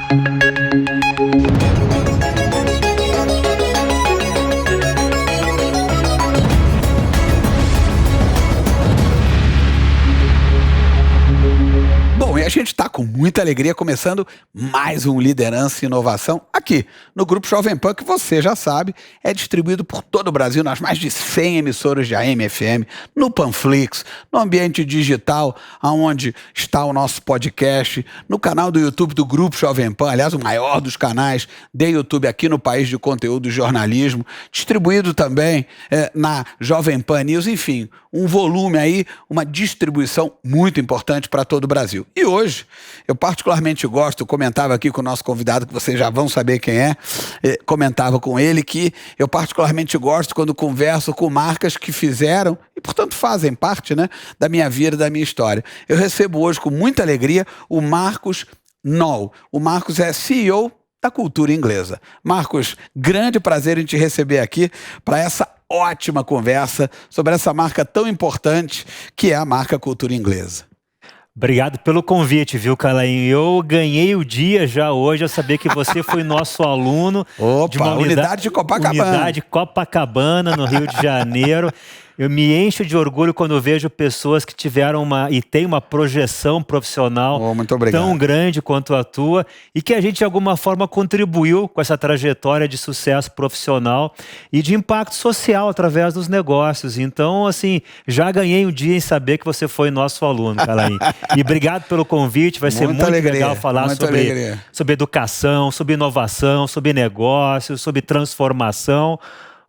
A gente está com muita alegria começando mais um Liderança e Inovação aqui no Grupo Jovem Pan, que você já sabe, é distribuído por todo o Brasil nas mais de 100 emissoras de AM e FM, no Panflix, no ambiente digital, onde está o nosso podcast, no canal do YouTube do Grupo Jovem Pan, aliás, o maior dos canais de YouTube aqui no país de conteúdo e jornalismo, distribuído também na Jovem Pan News, enfim, um volume aí, uma distribuição muito importante para todo o Brasil. E hoje, eu particularmente gosto, comentava aqui com o nosso convidado, que vocês já vão saber quem é, comentava com ele que eu particularmente gosto quando converso com marcas que fizeram e, portanto, fazem parte, né, da minha vida, da minha história. Eu recebo hoje com muita alegria o Marcos Noll. O Marcos é CEO da Cultura Inglesa. Marcos, grande prazer em te receber aqui para essa ótima conversa sobre essa marca tão importante que é a marca Cultura Inglesa. Obrigado pelo convite, viu, Calainho? Eu ganhei o dia já hoje, eu sabia que você foi nosso aluno. Opa, de uma unidade de Copacabana. Unidade Copacabana, no Rio de Janeiro. Eu me encho de orgulho quando eu vejo pessoas que tiveram e têm uma projeção profissional tão grande quanto a tua e que a gente de alguma forma contribuiu com essa trajetória de sucesso profissional e de impacto social através dos negócios. Então, assim, já ganhei um dia em saber que você foi nosso aluno, Calainho. E obrigado pelo convite, vai ser muito legal falar sobre educação, sobre inovação, sobre negócios, sobre transformação.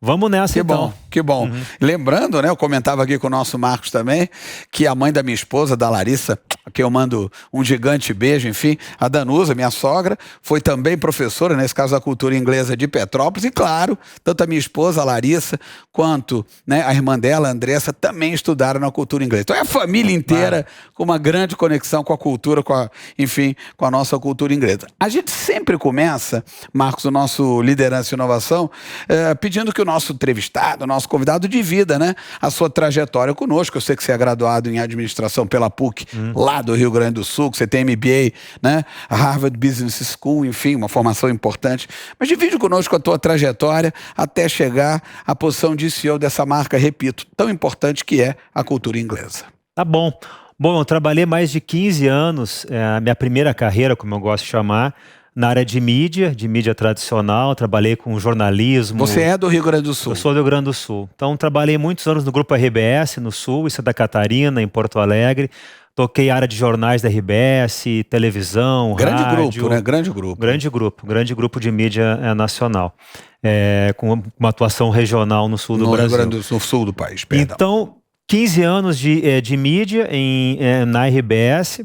Vamos nessa, então. Que bom. Uhum. Lembrando, né, eu comentava aqui com o nosso Marcos também, que a mãe da minha esposa, da Larissa, a quem eu mando um gigante beijo, enfim, a Danusa, minha sogra, foi também professora, nesse caso da Cultura Inglesa de Petrópolis, e claro, tanto a minha esposa, a Larissa, quanto, né, a irmã dela, a Andressa, também estudaram na Cultura Inglesa. Então é a família inteira com uma grande conexão com a cultura, com a nossa cultura inglesa. A gente sempre começa, Marcos, o nosso Liderança e Inovação, pedindo que o nosso entrevistado, o nosso convidado divida, né, a sua trajetória conosco. Eu sei que você é graduado em administração pela PUC, lá do Rio Grande do Sul, que você tem MBA, né, Harvard Business School, enfim, uma formação importante. Mas divide conosco a tua trajetória até chegar à posição de CEO dessa marca, repito, tão importante que é a Cultura Inglesa. Tá bom. Bom, eu trabalhei mais de 15 anos, a minha primeira carreira, como eu gosto de chamar, na área de mídia tradicional, trabalhei com jornalismo. Você é do Rio Grande do Sul? Eu sou do Rio Grande do Sul. Então, trabalhei muitos anos no Grupo RBS, no Sul, em Santa Catarina, em Porto Alegre. Toquei a área de jornais da RBS, televisão, grande rádio. Grupo, né? Grande grupo de mídia nacional. Com uma atuação regional no sul do Brasil. Rio Grande do Sul, no sul do país, perdão. Então, 15 anos de mídia na RBS.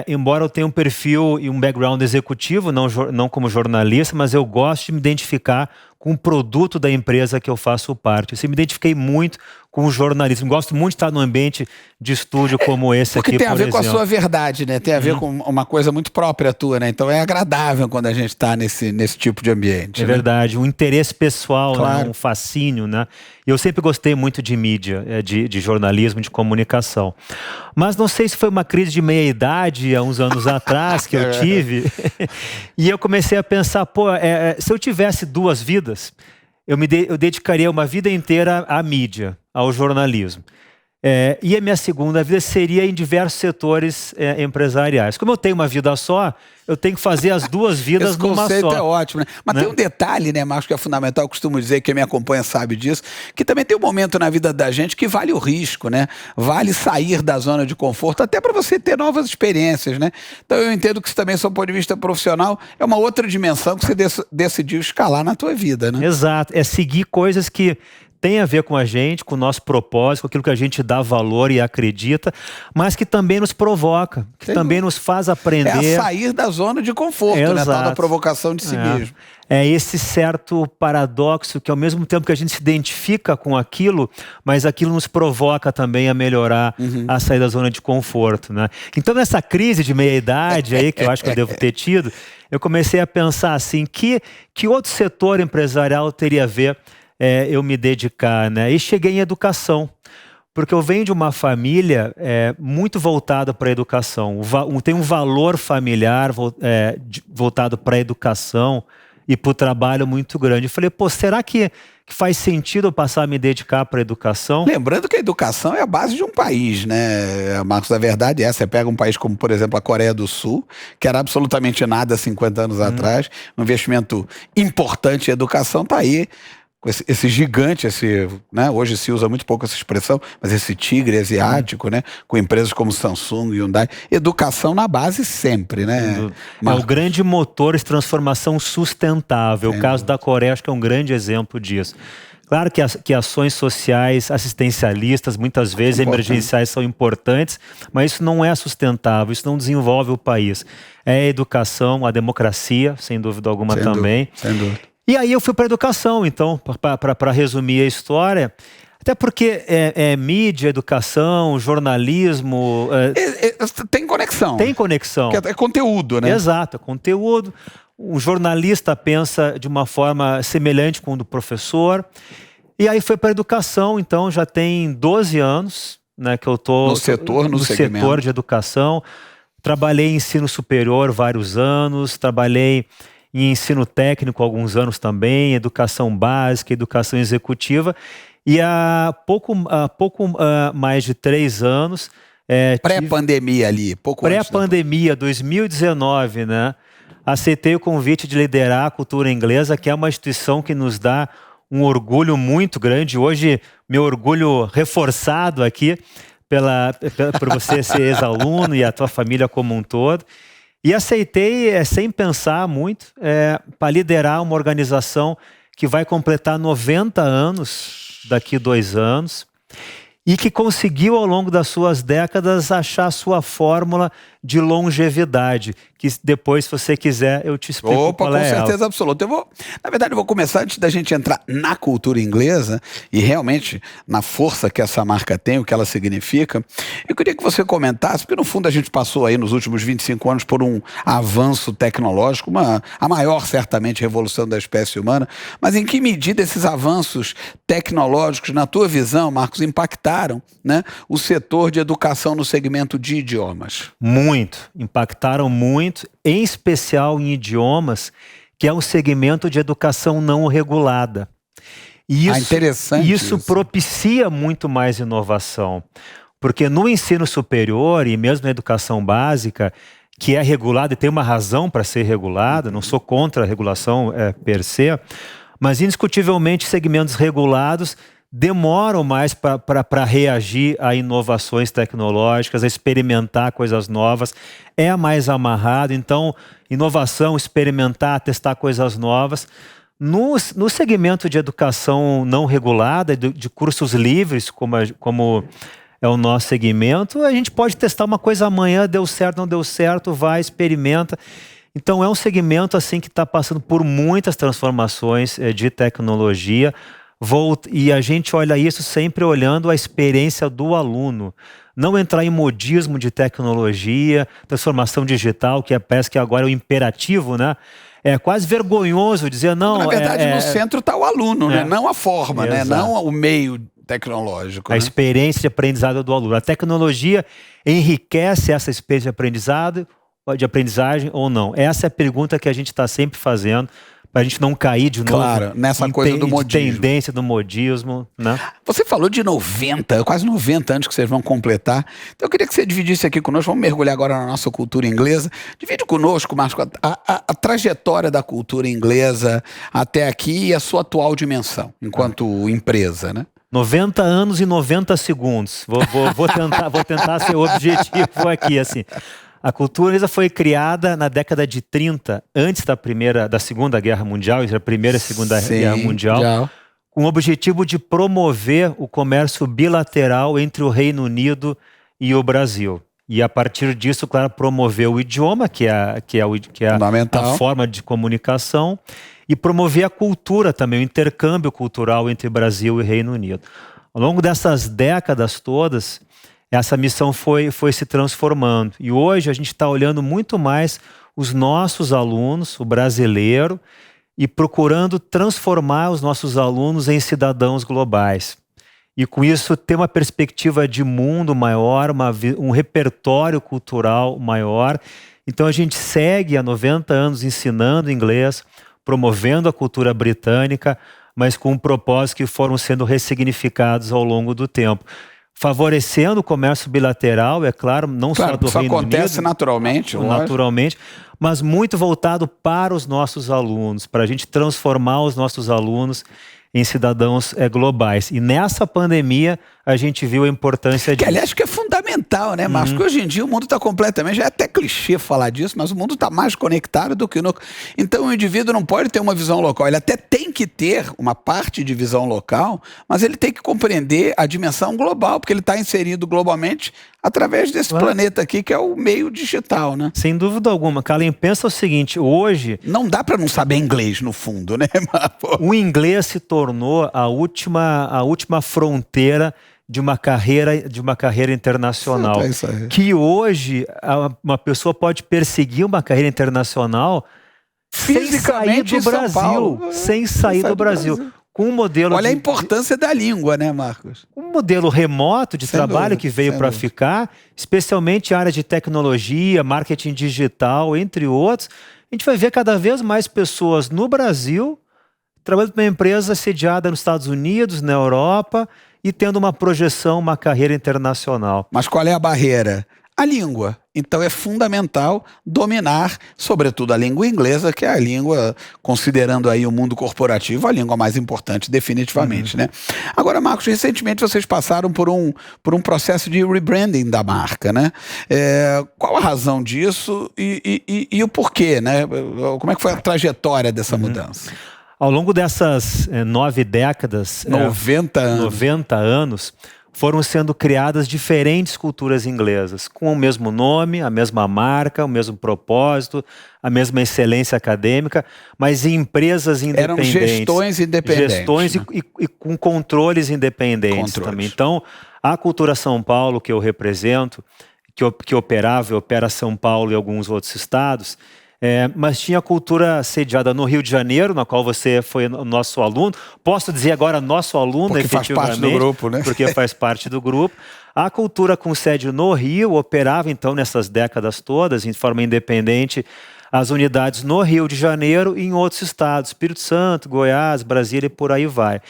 Embora eu tenha um perfil e um background executivo, não como jornalista, mas eu gosto de me identificar com o produto da empresa que eu faço parte. Eu me identifiquei muito com o jornalismo. Gosto muito de estar num ambiente de estúdio como esse aqui, por exemplo. Porque tem a ver com a sua verdade, né? Tem a ver com uma coisa muito própria tua, né? Então é agradável quando a gente está nesse tipo de ambiente. É verdade. Um interesse pessoal, claro. Né? Um fascínio, né? Eu sempre gostei muito de mídia, de jornalismo, de comunicação. Mas não sei se foi uma crise de meia-idade há uns anos atrás que eu tive. E eu comecei a pensar, se eu tivesse duas vidas, eu dedicaria uma vida inteira à mídia, ao jornalismo. E a minha segunda vida seria em diversos setores empresariais. Como eu tenho uma vida só, eu tenho que fazer as duas vidas numa só. Esse conceito é ótimo, né? Mas tem um detalhe, né, Marcos, que é fundamental, eu costumo dizer, quem me acompanha sabe disso, que também tem um momento na vida da gente que vale o risco, né? Vale sair da zona de conforto, até para você ter novas experiências, né? Então eu entendo que isso também, do ponto de vista profissional, é uma outra dimensão que você decidiu escalar na tua vida, né? Exato, é seguir coisas que tem a ver com a gente, com o nosso propósito, com aquilo que a gente dá valor e acredita, mas que também nos provoca, que também nos faz aprender. É a sair da zona de conforto, né? Tal da provocação de si mesmo. É esse certo paradoxo que ao mesmo tempo que a gente se identifica com aquilo, mas aquilo nos provoca também a melhorar, a sair da zona de conforto, né? Então nessa crise de meia-idade aí, que eu acho que eu devo ter tido, eu comecei a pensar assim, que outro setor empresarial eu teria a ver eu me dedicar, né? E cheguei em educação, porque eu venho de uma família muito voltada para a educação. Tem um valor familiar voltado para a educação e para o trabalho muito grande. Eu falei, pô, será que faz sentido eu passar a me dedicar para a educação? Lembrando que a educação é a base de um país, né, Marcos? A verdade é, você pega um país como, por exemplo, a Coreia do Sul, que era absolutamente nada 50 anos atrás, um investimento importante em educação, tá aí, com esse gigante, né, hoje se usa muito pouco essa expressão, mas esse tigre asiático, né, com empresas como Samsung, Hyundai, educação na base sempre, né? É o grande motor de transformação sustentável. O caso da Coreia acho que é um grande exemplo disso. Claro que ações sociais, assistencialistas, muitas vezes emergenciais são importantes, mas isso não é sustentável, isso não desenvolve o país. É a educação, a democracia, sem dúvida alguma também. Sem dúvida. E aí eu fui para a educação, então, para resumir a história, até porque mídia, educação, jornalismo... tem conexão. Tem conexão. É conteúdo, né? Exato, é conteúdo. O jornalista pensa de uma forma semelhante com o do professor. E aí foi para a educação, então já tem 12 anos, né, que eu estou no setor de educação. Trabalhei em ensino superior vários anos, trabalhei em ensino técnico alguns anos também, educação básica, educação executiva, e há pouco mais de 3 anos... pré-pandemia ali, pouco pré-pandemia, 2019, né? Aceitei o convite de liderar a cultura inglesa, que é uma instituição que nos dá um orgulho muito grande. Hoje, meu orgulho reforçado aqui por você ser ex-aluno e a tua família como um todo. E aceitei, sem pensar muito, para liderar uma organização que vai completar 90 anos daqui a 2 anos e que conseguiu, ao longo das suas décadas, achar a sua fórmula de longevidade, que depois, se você quiser, eu te explico qual é ela. Com certeza absoluta. Na verdade, eu vou começar, antes da gente entrar na cultura inglesa e realmente na força que essa marca tem, o que ela significa, eu queria que você comentasse, porque no fundo a gente passou aí nos últimos 25 anos por um avanço tecnológico, a maior, certamente, revolução da espécie humana, mas em que medida esses avanços tecnológicos, na tua visão, Marcos, impactaram, né, o setor de educação no segmento de idiomas? Muito, impactaram muito, em especial em idiomas, que é um segmento de educação não regulada. E isso propicia muito mais inovação, porque no ensino superior e mesmo na educação básica, que é regulada e tem uma razão para ser regulada, não sou contra a regulação per se, mas indiscutivelmente segmentos regulados demoram mais para reagir a inovações tecnológicas, a experimentar coisas novas, é mais amarrado. Então, inovação, experimentar, testar coisas novas. No segmento de educação não regulada, de cursos livres, como é o nosso segmento, a gente pode testar uma coisa amanhã, deu certo, não deu certo, vai, experimenta. Então, é um segmento assim que está passando por muitas transformações de tecnologia. E a gente olha isso sempre olhando a experiência do aluno. Não entrar em modismo de tecnologia, transformação digital, que parece que agora é o imperativo, né? É quase vergonhoso dizer não. Na verdade, no centro está o aluno, né? Não a forma, né? Não o meio tecnológico. A experiência de aprendizado do aluno. A tecnologia enriquece essa experiência de aprendizagem ou não? Essa é a pergunta que a gente está sempre fazendo, para a gente não cair de novo nessa coisa do modismo. Tendência do modismo, né? Você falou de 90, quase 90 anos que vocês vão completar. Então eu queria que você dividisse aqui conosco, vamos mergulhar agora na nossa cultura inglesa. Divide conosco, Marcos, a trajetória da cultura inglesa até aqui e a sua atual dimensão, enquanto empresa, né? 90 anos e 90 segundos. Vou tentar ser objetivo aqui, assim. A cultura inglesa foi criada na década de 30, antes da Segunda Guerra Mundial, entre a Primeira e a Segunda Guerra Mundial, com o objetivo de promover o comércio bilateral entre o Reino Unido e o Brasil. E a partir disso, claro, promover o idioma, que é a forma de comunicação, e promover a cultura também, o intercâmbio cultural entre Brasil e Reino Unido. Ao longo dessas décadas todas, essa missão foi se transformando. E hoje a gente está olhando muito mais os nossos alunos, o brasileiro, e procurando transformar os nossos alunos em cidadãos globais. E com isso ter uma perspectiva de mundo maior, um repertório cultural maior Então a gente segue há 90 anos ensinando inglês, promovendo a cultura britânica, mas com um propósito que foram sendo ressignificados ao longo do tempo. Favorecendo o comércio bilateral, é claro, não só do Reino Unido. Isso acontece naturalmente, mas muito voltado para os nossos alunos, para a gente transformar os nossos alunos em cidadãos globais. E nessa pandemia a gente viu a importância disso. Que aliás que é fundamental, né, Márcio? Porque hoje em dia o mundo está completamente, já é até clichê falar disso, mas o mundo está mais conectado do que nunca. Então o indivíduo não pode ter uma visão local, ele até tem que ter uma parte de visão local, mas ele tem que compreender a dimensão global, porque ele está inserido globalmente através desse planeta aqui, que é o meio digital, né? Sem dúvida alguma. Kalen, pensa o seguinte, hoje... Não dá para não saber inglês, no fundo, né? O inglês se tornou a última fronteira de uma carreira internacional. Que hoje uma pessoa pode perseguir uma carreira internacional sem sair do Brasil. Sem sair do Brasil. Com um modelo Olha a importância da língua, né, Marcos? Um modelo remoto de trabalho que veio para ficar, especialmente a área de tecnologia, marketing digital, entre outros. A gente vai ver cada vez mais pessoas no Brasil trabalhando para uma empresa sediada nos Estados Unidos, na Europa, e tendo uma projeção, uma carreira internacional. Mas qual é a barreira? A língua. Então é fundamental dominar, sobretudo a língua inglesa, que é a língua, considerando aí o mundo corporativo, a língua mais importante definitivamente, né? Agora, Marcos, recentemente vocês passaram por um processo de rebranding da marca, né? Qual a razão disso e o porquê, né? Como é que foi a trajetória dessa mudança? Ao longo dessas 9 décadas, 90 anos, foram sendo criadas diferentes culturas inglesas, com o mesmo nome, a mesma marca, o mesmo propósito, a mesma excelência acadêmica, mas em empresas independentes. Eram gestões independentes. Gestões, né? e com controles independentes também. Então, a Cultura São Paulo, que eu represento, que operava e opera São Paulo e alguns outros estados, mas tinha cultura sediada no Rio de Janeiro, na qual você foi nosso aluno. Posso dizer agora nosso aluno, porque faz parte do grupo, né? Porque faz parte do grupo. A cultura com sede no Rio operava, então, nessas décadas todas, em forma independente, as unidades no Rio de Janeiro e em outros estados, Espírito Santo, Goiás, Brasília e por aí vai.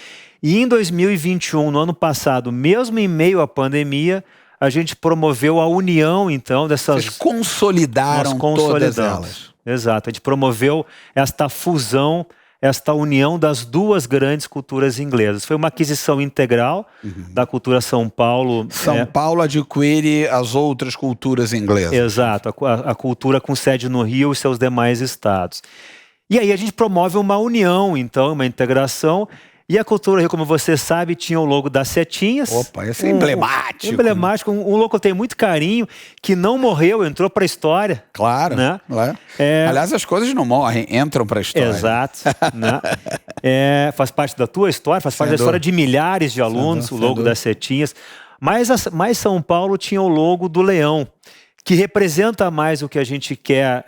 E em 2021, no ano passado, mesmo em meio à pandemia, a gente promoveu a união, então, dessas... Vocês consolidaram todas elas. Exato, a gente promoveu esta fusão, esta união das duas grandes culturas inglesas. Foi uma aquisição integral da cultura São Paulo. São Paulo adquire as outras culturas inglesas. Exato, a cultura com sede no Rio e seus demais estados. E aí a gente promove uma união, então, uma integração. E a cultura Rio, como você sabe, tinha o logo das setinhas. Opa, esse é emblemático. Emblemático, um logo que eu tenho muito carinho, que não morreu, entrou para a história. Claro, né? Aliás, as coisas não morrem, entram para a história. Exato. Né? Faz parte da tua história, faz parte da história de milhares de alunos, o logo das setinhas. Mas São Paulo tinha o logo do leão, que representa mais o que a gente quer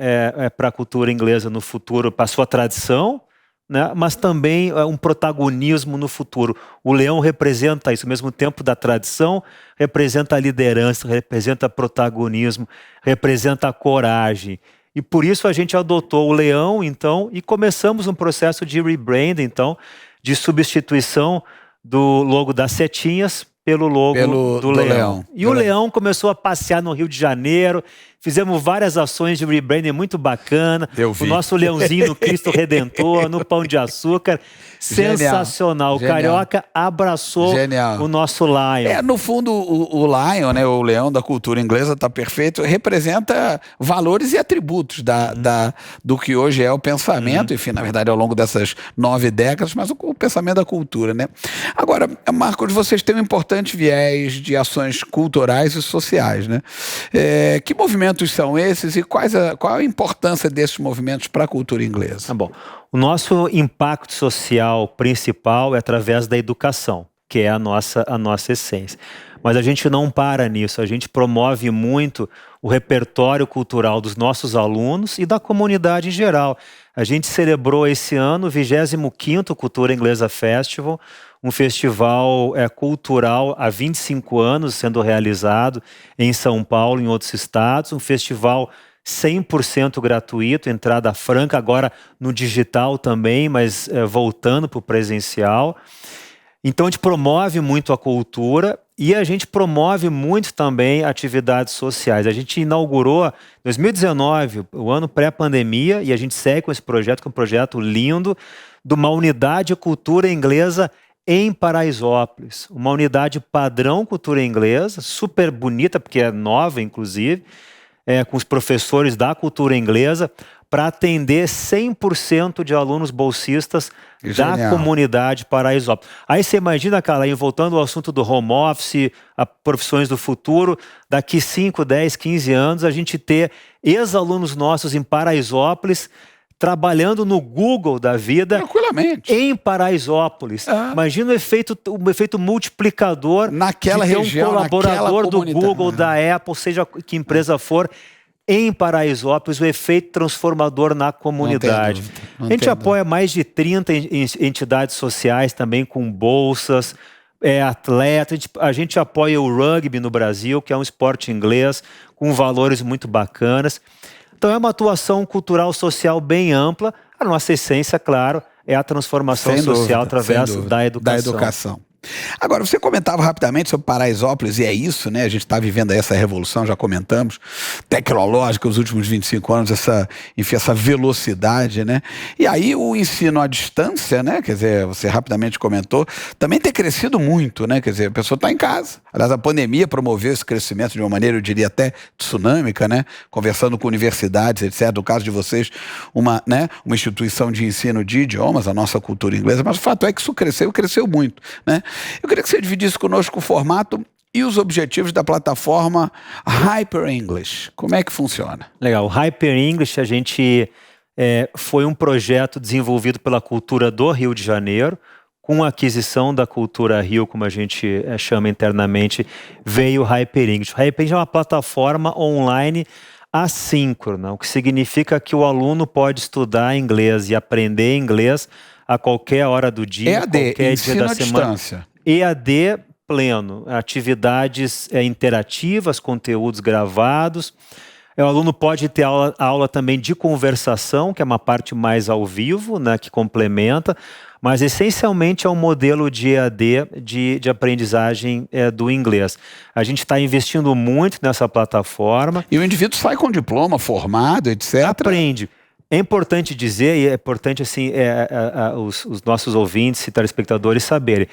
para a cultura inglesa no futuro, para a sua tradição, né? Mas também um protagonismo no futuro. O leão representa isso, ao mesmo tempo da tradição, representa a liderança, representa protagonismo, representa a coragem. E por isso a gente adotou o leão, então, e começamos um processo de rebranding, então, de substituição do logo das setinhas pelo logo do leão. E o leão começou a passear no Rio de Janeiro. Fizemos várias ações de rebranding muito bacana. O nosso leãozinho no Cristo Redentor, no Pão de Açúcar. Sensacional. O Carioca abraçou o nosso Lion. No fundo, o Lion, né, o leão da cultura inglesa, está perfeito, representa valores e atributos do que hoje é o pensamento, enfim, na verdade, ao longo dessas 9 décadas, mas o pensamento da cultura, né? Agora, Marcos, vocês têm um importante viés de ações culturais e sociais, né? Que movimentos são esses e qual a importância desses movimentos para a cultura inglesa? Bom, o nosso impacto social principal é através da educação, que é a nossa essência. Mas a gente não para nisso, a gente promove muito o repertório cultural dos nossos alunos e da comunidade em geral. A gente celebrou esse ano o 25º Cultura Inglesa Festival, um festival cultural há 25 anos sendo realizado em São Paulo e em outros estados, um festival 100% gratuito, entrada franca, agora no digital também, mas voltando para o presencial. Então a gente promove muito a cultura e a gente promove muito também atividades sociais. A gente inaugurou em 2019, o ano pré-pandemia, e a gente segue com esse projeto, que é um projeto lindo, de uma unidade de cultura inglesa em Paraisópolis. Uma unidade padrão cultura inglesa, super bonita, porque é nova, inclusive, com os professores da cultura inglesa, para atender 100% de alunos bolsistas da comunidade Paraisópolis. Aí você imagina, cara, voltando ao assunto do home office, a profissões do futuro, daqui 5, 10, 15 anos, a gente ter ex-alunos nossos em Paraisópolis trabalhando no Google da vida, tranquilamente, em Paraisópolis. Imagina o efeito multiplicador naquela de ter região, um colaborador do Google, da Apple, seja que empresa for, em Paraisópolis, o efeito transformador na comunidade. A gente apoia mais de 30 entidades sociais também com bolsas, atleta. A gente apoia o rugby no Brasil, que é um esporte inglês com valores muito bacanas. Então é uma atuação cultural social bem ampla. A nossa essência, claro, é a transformação social através da educação. Agora, você comentava rapidamente sobre Paraisópolis, e é isso, né? A gente está vivendo aí essa revolução, já comentamos, tecnológica, os últimos 25 anos, essa velocidade, né? E aí o ensino à distância, né? Quer dizer, você rapidamente comentou, também tem crescido muito, né? Quer dizer, a pessoa está em casa. Aliás, a pandemia promoveu esse crescimento de uma maneira, eu diria até tsunâmica, né? Conversando com universidades, etc. No caso de vocês, uma instituição de ensino de idiomas, a nossa cultura inglesa, mas o fato é que isso cresceu muito, né? Eu queria que você dividisse conosco o formato e os objetivos da plataforma Hyper English. Como é que funciona? Legal. O Hyper English, a gente foi um projeto desenvolvido pela Cultura do Rio de Janeiro, com a aquisição da Cultura Rio, como a gente chama internamente, veio o Hyper English. O Hyper English é uma plataforma online assíncrona, o que significa que o aluno pode estudar inglês e aprender inglês a qualquer hora do dia, qualquer dia da semana. EAD pleno, atividades interativas, conteúdos gravados. O aluno pode ter aula também de conversação, que é uma parte mais ao vivo, né, que complementa, mas essencialmente é um modelo de EAD de aprendizagem do inglês. A gente está investindo muito nessa plataforma. E o indivíduo sai com diploma, formado, etc. Aprende. É importante dizer, e é importante assim, os nossos ouvintes e telespectadores saberem,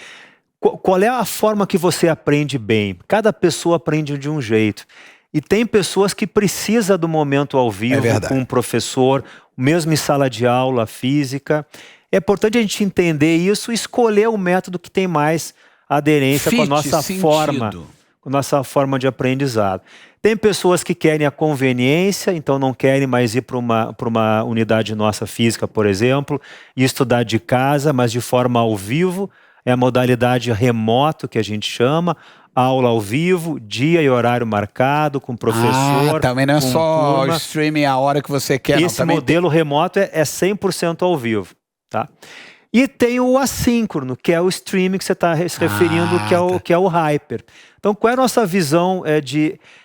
qual é a forma que você aprende bem. Cada pessoa aprende de um jeito. E tem pessoas que precisam do momento ao vivo, com um professor, mesmo em sala de aula, física. É importante a gente entender isso e escolher o método que tem mais aderência com a nossa forma de aprendizado. Tem pessoas que querem a conveniência, então não querem mais ir para uma unidade nossa física, por exemplo, e estudar de casa, mas de forma ao vivo. É a modalidade remoto que a gente chama, aula ao vivo, dia e horário marcado, com professor. Também não é só o streaming a hora que você quer. Esse modelo remoto é 100% ao vivo, tá? E tem o assíncrono, que é o streaming que você está se referindo, que é o Hyper. Então, qual é a nossa visão?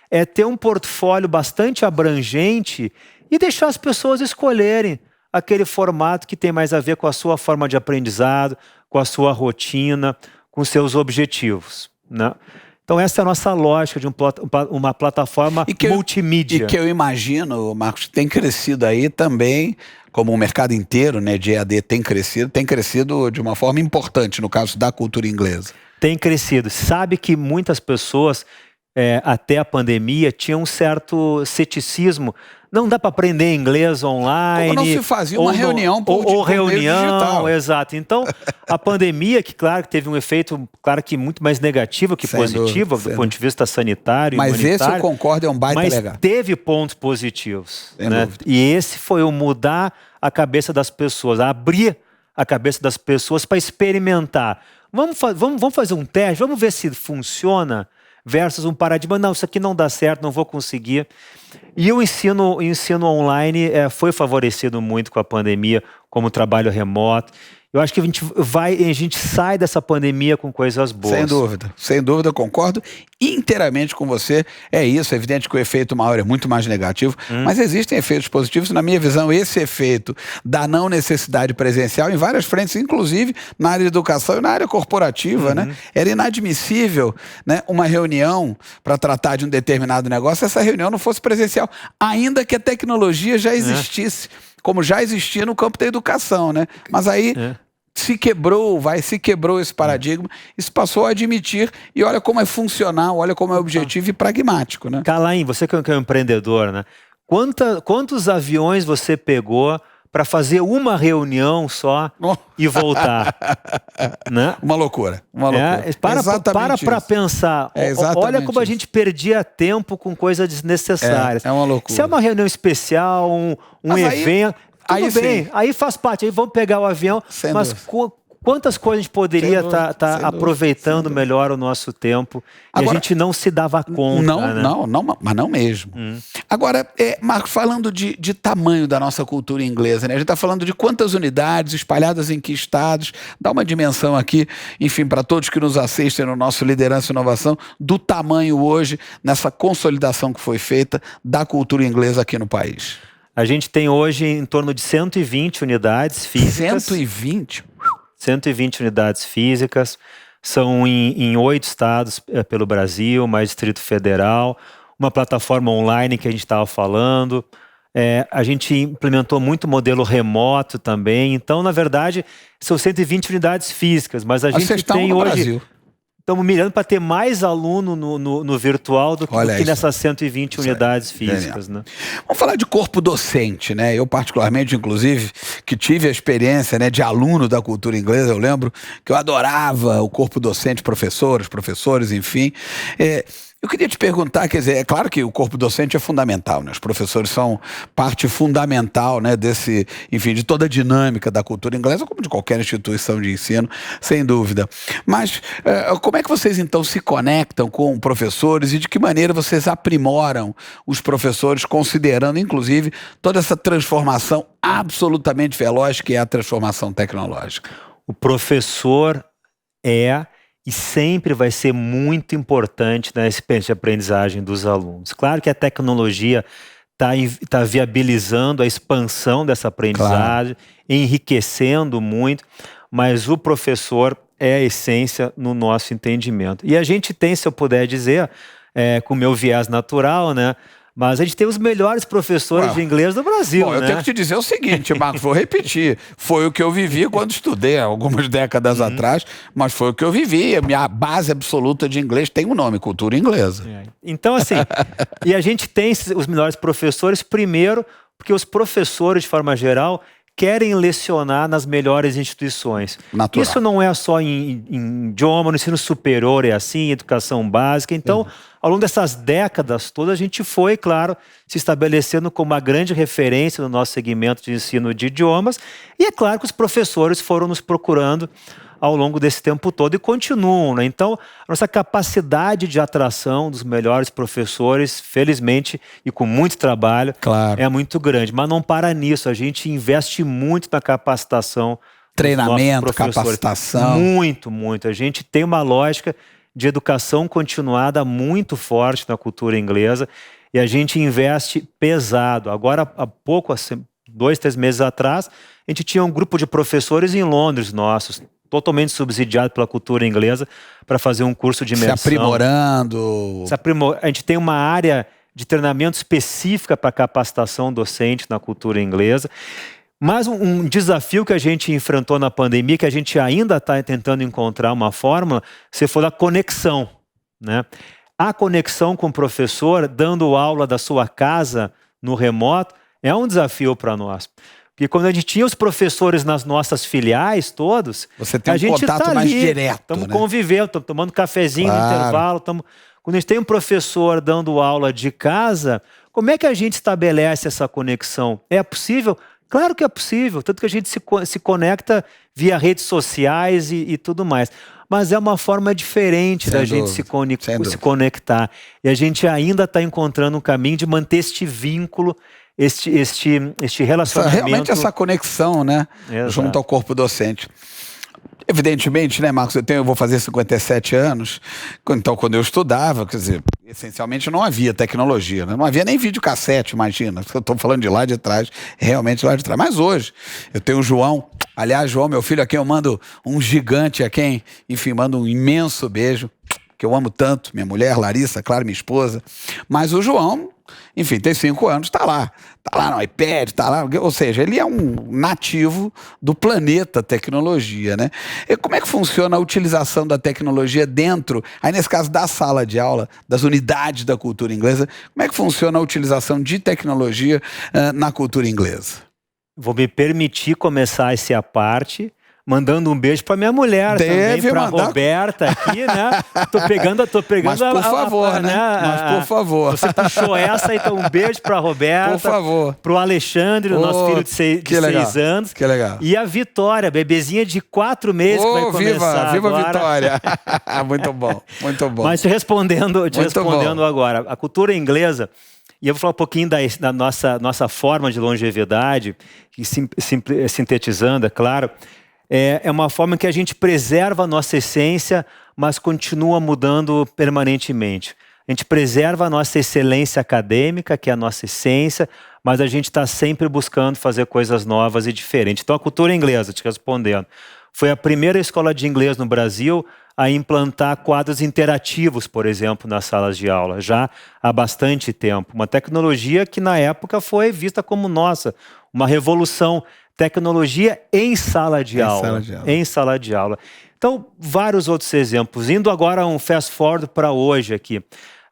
É ter um portfólio bastante abrangente e deixar as pessoas escolherem aquele formato que tem mais a ver com a sua forma de aprendizado, com a sua rotina, com seus objetivos, né? Então essa é a nossa lógica de uma plataforma multimídia. E que eu imagino, Marcos, tem crescido aí também, como o mercado inteiro, né, de EAD tem crescido de uma forma importante no caso da cultura inglesa. Tem crescido. Sabe que muitas pessoas, até a pandemia, tinham um certo ceticismo. Não dá para aprender inglês online. Ou não se fazia uma reunião por reunião digital. Exato. Então, a pandemia, que claro que teve um efeito, claro que muito mais negativo que positivo, do ponto de vista sanitário e humanitário. Mas esse, eu concordo, é um baita legal. Mas teve pontos positivos, né? E esse foi o mudar a cabeça das pessoas, abrir a cabeça das pessoas para experimentar. Vamos fazer um teste, vamos ver se funciona, versus um paradigma, não, isso aqui não dá certo, não vou conseguir. E o ensino online foi favorecido muito com a pandemia, como trabalho remoto. eu acho que a gente sai dessa pandemia com coisas boas. Sem dúvida, concordo inteiramente com você. É isso, é evidente que o efeito maior é muito mais negativo, mas existem efeitos positivos. Na minha visão, esse efeito da não necessidade presencial em várias frentes, inclusive na área de educação e na área corporativa, né? Era inadmissível, né, uma reunião para tratar de um determinado negócio, essa reunião não fosse presencial, ainda que a tecnologia já existisse, como já existia no campo da educação, né? Mas aí se quebrou esse paradigma, isso passou a admitir, e olha como é funcional, olha como é objetivo e pragmático, né? Calaim, você que é um empreendedor, né? Quantos aviões você pegou para fazer uma reunião só e voltar? Né? Uma loucura. Para pensar. Olha como a gente perdia tempo com coisas desnecessárias. É uma loucura. Se é uma reunião especial, um evento, tudo bem, aí faz parte. Aí vamos pegar o avião, mas quantas coisas a gente poderia estar aproveitando melhor o nosso tempo e agora, a gente não se dava conta. Mas não mesmo. Agora, Marcos, falando de tamanho da nossa cultura inglesa, né? A gente está falando de quantas unidades espalhadas em que estados, dá uma dimensão aqui, enfim, para todos que nos assistem no nosso Liderança e Inovação, do tamanho hoje, nessa consolidação que foi feita da cultura inglesa aqui no país. A gente tem hoje em torno de 120 unidades físicas. 120? 120 unidades físicas, são em 8 estados pelo Brasil, mais Distrito Federal, uma plataforma online que a gente estava falando, a gente implementou muito modelo remoto também, então na verdade são 120 unidades físicas, mas a gente tem hoje... Brasil. Estamos mirando para ter mais aluno no virtual do que nessas 120 unidades físicas. Né? Vamos falar de corpo docente, né? Eu particularmente, inclusive, que tive a experiência, né, de aluno da cultura inglesa, eu lembro que eu adorava o corpo docente, professores, enfim. Eu queria te perguntar, quer dizer, é claro que o corpo docente é fundamental, né? Os professores são parte fundamental, né, enfim, de toda a dinâmica da cultura inglesa, como de qualquer instituição de ensino, sem dúvida. Mas como é que vocês, então, se conectam com professores e de que maneira vocês aprimoram os professores, considerando, inclusive, toda essa transformação absolutamente veloz que é a transformação tecnológica? O professor e sempre vai ser muito importante na experiência de aprendizagem dos alunos. Claro que a tecnologia está viabilizando a expansão dessa aprendizagem, enriquecendo muito, mas o professor é a essência no nosso entendimento. E a gente tem, se eu puder dizer, com o meu viés natural, né? Mas a gente tem os melhores professores de inglês do Brasil. Bom, eu tenho que te dizer o seguinte, Marcos, vou repetir. Foi o que eu vivi quando estudei, algumas décadas atrás, mas foi o que eu vivi. A minha base absoluta de inglês tem um nome, cultura inglesa. Então, assim, e a gente tem os melhores professores, primeiro, porque os professores, de forma geral, querem lecionar nas melhores instituições. Natural. Isso não é só em idioma, no ensino superior é assim, educação básica. Então, ao longo dessas décadas todas, a gente foi, claro, se estabelecendo como uma grande referência no nosso segmento de ensino de idiomas. E é claro que os professores foram nos procurando ao longo desse tempo todo e continuam, né? Então, a nossa capacidade de atração dos melhores professores, felizmente, e com muito trabalho, é muito grande. Mas não para nisso, a gente investe muito na capacitação. Treinamento, capacitação. Muito, muito. A gente tem uma lógica de educação continuada muito forte na cultura inglesa e a gente investe pesado. Agora, há pouco, 2, 3 meses atrás, a gente tinha um grupo de professores em Londres nossos, totalmente subsidiado pela cultura inglesa, para fazer um curso de imersão. Se aprimorando. A gente tem uma área de treinamento específica para capacitação docente na cultura inglesa. Mas um desafio que a gente enfrentou na pandemia, que a gente ainda está tentando encontrar uma fórmula, se for a conexão, né? A conexão com o professor, dando aula da sua casa no remoto, é um desafio para nós. Porque quando a gente tinha os professores nas nossas filiais todos, você tem um contato mais direto. Estamos convivendo, estamos tomando cafezinho no intervalo. Quando a gente tem um professor dando aula de casa, como é que a gente estabelece essa conexão? É possível? Claro que é possível, tanto que a gente se conecta via redes sociais e tudo mais. Mas é uma forma diferente da gente se conectar. E a gente ainda está encontrando um caminho de manter este vínculo este relacionamento. Realmente essa conexão, né? Exato. Junto ao corpo docente. Evidentemente, né, Marcos, eu vou fazer 57 anos, então quando eu estudava, quer dizer, essencialmente não havia tecnologia, né? Não havia nem videocassete, imagina, eu estou falando de lá de trás, realmente lá de trás. Mas hoje, eu tenho o João, aliás, João, meu filho, a quem eu mando um gigante, mando um imenso beijo, que eu amo tanto, minha mulher, Larissa, claro, minha esposa, mas o João, enfim, tem 5 anos, tá lá no iPad, tá lá, ou seja, ele é um nativo do planeta tecnologia, né? E como é que funciona a utilização da tecnologia dentro, aí nesse caso da sala de aula, das unidades da cultura inglesa, como é que funciona a utilização de tecnologia na cultura inglesa? Vou me permitir começar essa parte mandando um beijo para minha mulher também, para Roberta aqui, né? Tô pegando mas por favor, né? Mas por favor. Você puxou essa, então um beijo para Roberta. Por favor. Pro Alexandre, o nosso filho de 6 anos. Que legal. E a Vitória, bebezinha de 4 meses que vai começar viva agora. Vitória. Muito bom, muito bom. Mas te respondendo agora, a cultura inglesa. E eu vou falar um pouquinho da nossa forma de longevidade, e sintetizando, é claro. É uma forma que a gente preserva a nossa essência, mas continua mudando permanentemente. A gente preserva a nossa excelência acadêmica, que é a nossa essência, mas a gente está sempre buscando fazer coisas novas e diferentes. Então, a cultura inglesa, te respondendo, foi a primeira escola de inglês no Brasil a implantar quadros interativos, por exemplo, nas salas de aula, já há bastante tempo. Uma tecnologia que, na época, foi vista como nossa, uma revolução. Tecnologia em sala de aula. Em sala de aula. Então, vários outros exemplos. Indo agora um fast forward para hoje aqui.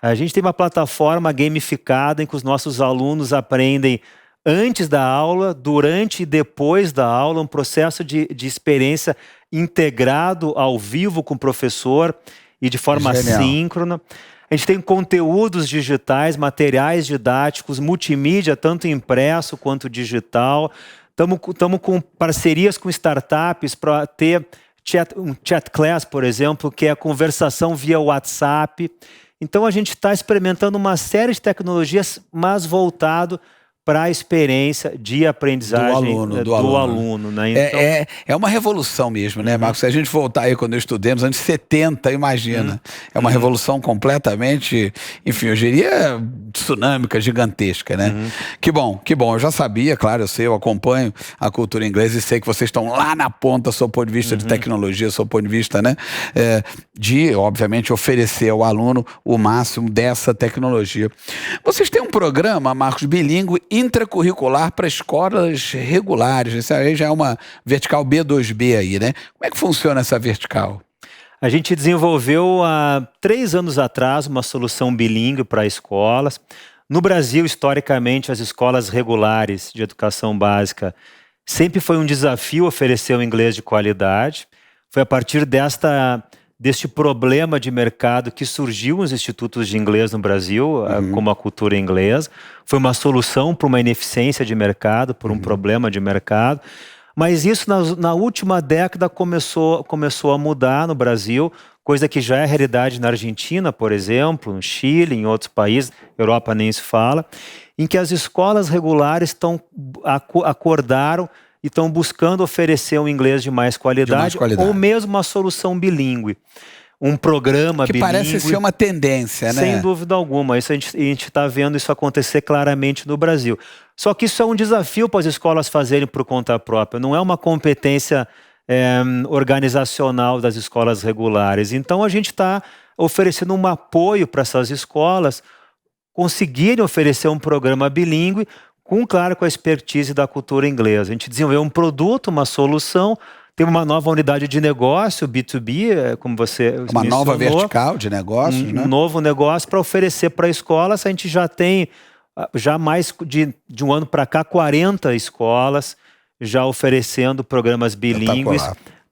A gente tem uma plataforma gamificada em que os nossos alunos aprendem antes da aula, durante e depois da aula, um processo de experiência integrado ao vivo com o professor e de forma síncrona. A gente tem conteúdos digitais, materiais didáticos, multimídia, tanto impresso quanto digital. Estamos com parcerias com startups para ter um chat class, por exemplo, que é a conversação via WhatsApp. Então, a gente está experimentando uma série de tecnologias, mas voltado para a experiência de aprendizagem do aluno. Né? Então, é uma revolução mesmo, né, Marcos? Se a gente voltar aí quando eu estudei nos anos 70, imagina. É uma revolução completamente, enfim, eu diria tsunâmica, gigantesca, né? Que bom. Eu já sabia, claro, eu acompanho a cultura inglesa e sei que vocês estão lá na ponta, sob o ponto de vista de tecnologia, sob o ponto de vista, né, de, obviamente, oferecer ao aluno o máximo dessa tecnologia. Vocês têm um programa, Marcos, bilíngue, intracurricular para escolas regulares. Isso aí já é uma vertical B2B aí, né? Como é que funciona essa vertical? A gente desenvolveu há 3 anos atrás uma solução bilíngue para escolas. No Brasil, historicamente, as escolas regulares de educação básica sempre foi um desafio oferecer um inglês de qualidade. Foi a partir deste problema de mercado que surgiu os institutos de inglês no Brasil, como a cultura inglesa. Foi uma solução para uma ineficiência de mercado, por um problema de mercado. Mas isso na última década começou a mudar no Brasil, coisa que já é realidade na Argentina, por exemplo, no Chile, em outros países, Europa nem se fala, em que as escolas regulares acordaram e estão buscando oferecer um inglês de mais qualidade, ou mesmo uma solução bilíngue. Um programa bilíngue. Que parece ser uma tendência, né? Sem dúvida alguma. Isso a gente está vendo isso acontecer claramente no Brasil. Só que isso é um desafio para as escolas fazerem por conta própria. Não é uma competência organizacional das escolas regulares. Então, a gente está oferecendo um apoio para essas escolas conseguirem oferecer um programa bilíngue claro, com a expertise da cultura inglesa. A gente desenvolveu um produto, uma solução, tem uma nova unidade de negócio, B2B, como você mencionou. Uma nova vertical de negócios, né? Um novo negócio para oferecer para escolas. A gente já tem, mais de um ano para cá, 40 escolas já oferecendo programas bilíngues.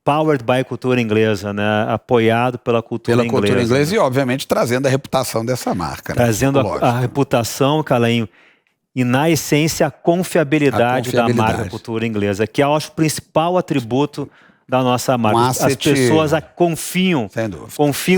Powered by cultura inglesa, né? Apoiado pela cultura inglesa. Pela cultura inglesa, né? E, obviamente, trazendo a reputação dessa marca. Trazendo a reputação, Calainho. E, na essência, a confiabilidade da marca cultura inglesa, que eu acho o principal atributo da nossa marca. As pessoas confiam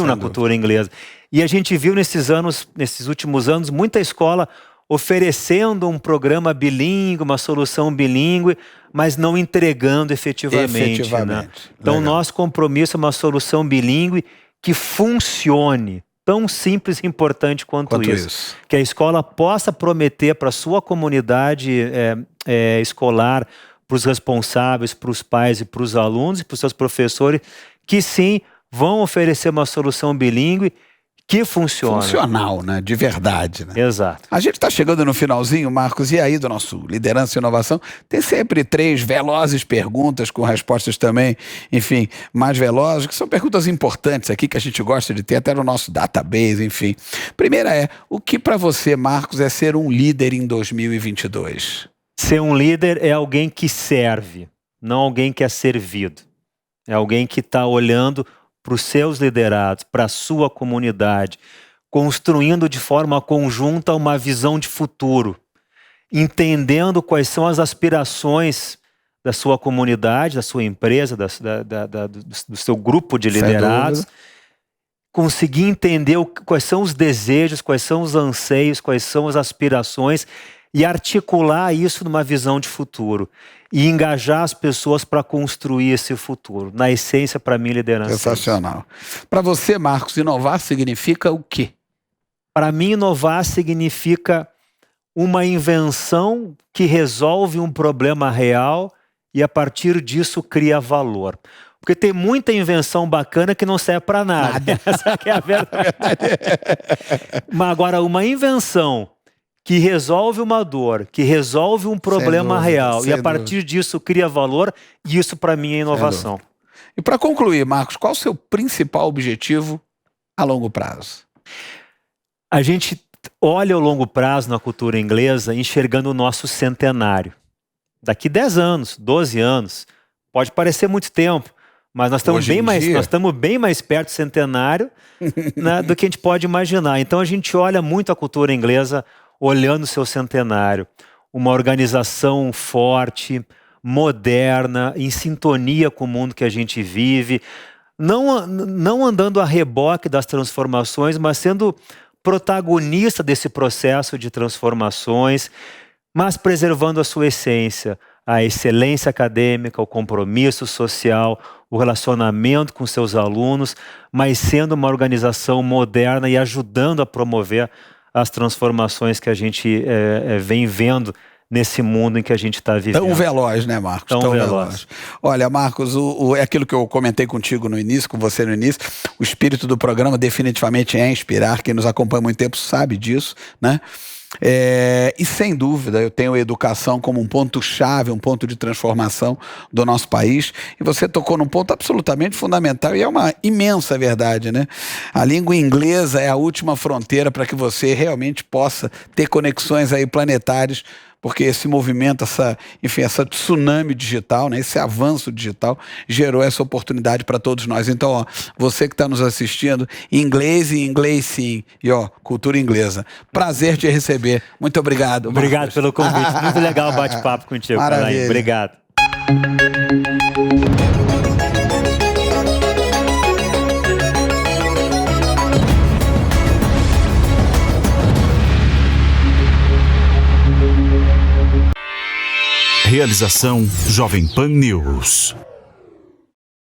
na cultura inglesa. E a gente viu nesses últimos anos, muita escola oferecendo um programa bilíngue, uma solução bilíngue, mas não entregando efetivamente. Né? Então, o nosso compromisso é uma solução bilíngue que funcione. Tão simples e importante quanto isso. Que a escola possa prometer para a sua comunidade escolar, para os responsáveis, para os pais e para os alunos e para os seus professores, que sim, vão oferecer uma solução bilíngue que funciona. Funcional, né? De verdade, né? Exato. A gente está chegando no finalzinho, Marcos, e aí do nosso Liderança e Inovação, tem sempre 3 velozes perguntas com respostas também, enfim, mais velozes, que são perguntas importantes aqui que a gente gosta de ter até no nosso database, enfim. Primeira é, o que para você, Marcos, é ser um líder em 2022? Ser um líder é alguém que serve, não alguém que é servido. É alguém que está olhando para os seus liderados, para a sua comunidade, construindo de forma conjunta uma visão de futuro, entendendo quais são as aspirações da sua comunidade, da sua empresa, do seu grupo de liderados, conseguir entender quais são os desejos, quais são os anseios, quais são as aspirações e articular isso numa visão de futuro. E engajar as pessoas para construir esse futuro. Na essência, para mim, liderança. Sensacional. Para você, Marcos, inovar significa o quê? Para mim, inovar significa uma invenção que resolve um problema real e, a partir disso, cria valor. Porque tem muita invenção bacana que não serve para nada. Essa que é a verdade. Mas agora, uma invenção que resolve uma dor, que resolve um problema real e a partir disso cria valor, e isso para mim é inovação. E para concluir, Marcos, qual o seu principal objetivo a longo prazo? A gente olha o longo prazo na cultura inglesa enxergando o nosso centenário. Daqui 10 anos, 12 anos, pode parecer muito tempo, mas nós estamos bem mais perto do centenário né, do que a gente pode imaginar. Então a gente olha muito a cultura inglesa olhando o seu centenário, uma organização forte, moderna, em sintonia com o mundo que a gente vive, não andando a reboque das transformações, mas sendo protagonista desse processo de transformações, mas preservando a sua essência, a excelência acadêmica, o compromisso social, o relacionamento com seus alunos, mas sendo uma organização moderna e ajudando a promover as transformações que a gente vem vendo nesse mundo em que a gente está vivendo. Tão veloz, né, Marcos? Tão veloz. Olha, Marcos, é aquilo que eu comentei contigo no início, com você no início, o espírito do programa definitivamente é inspirar. Quem nos acompanha há muito tempo sabe disso, né? E sem dúvida eu tenho a educação como um ponto-chave, um ponto de transformação do nosso país, e você tocou num ponto absolutamente fundamental e é uma imensa verdade, né? A língua inglesa é a última fronteira para que você realmente possa ter conexões aí planetárias, porque esse movimento, essa tsunami digital, né, esse avanço digital gerou essa oportunidade para todos nós. Então, ó, você que está nos assistindo, inglês e inglês sim, e ó, cultura inglesa. Prazer te receber. Muito obrigado, Marcos. Obrigado pelo convite. Muito legal o bate-papo contigo, Alain. Obrigado. Realização Jovem Pan News.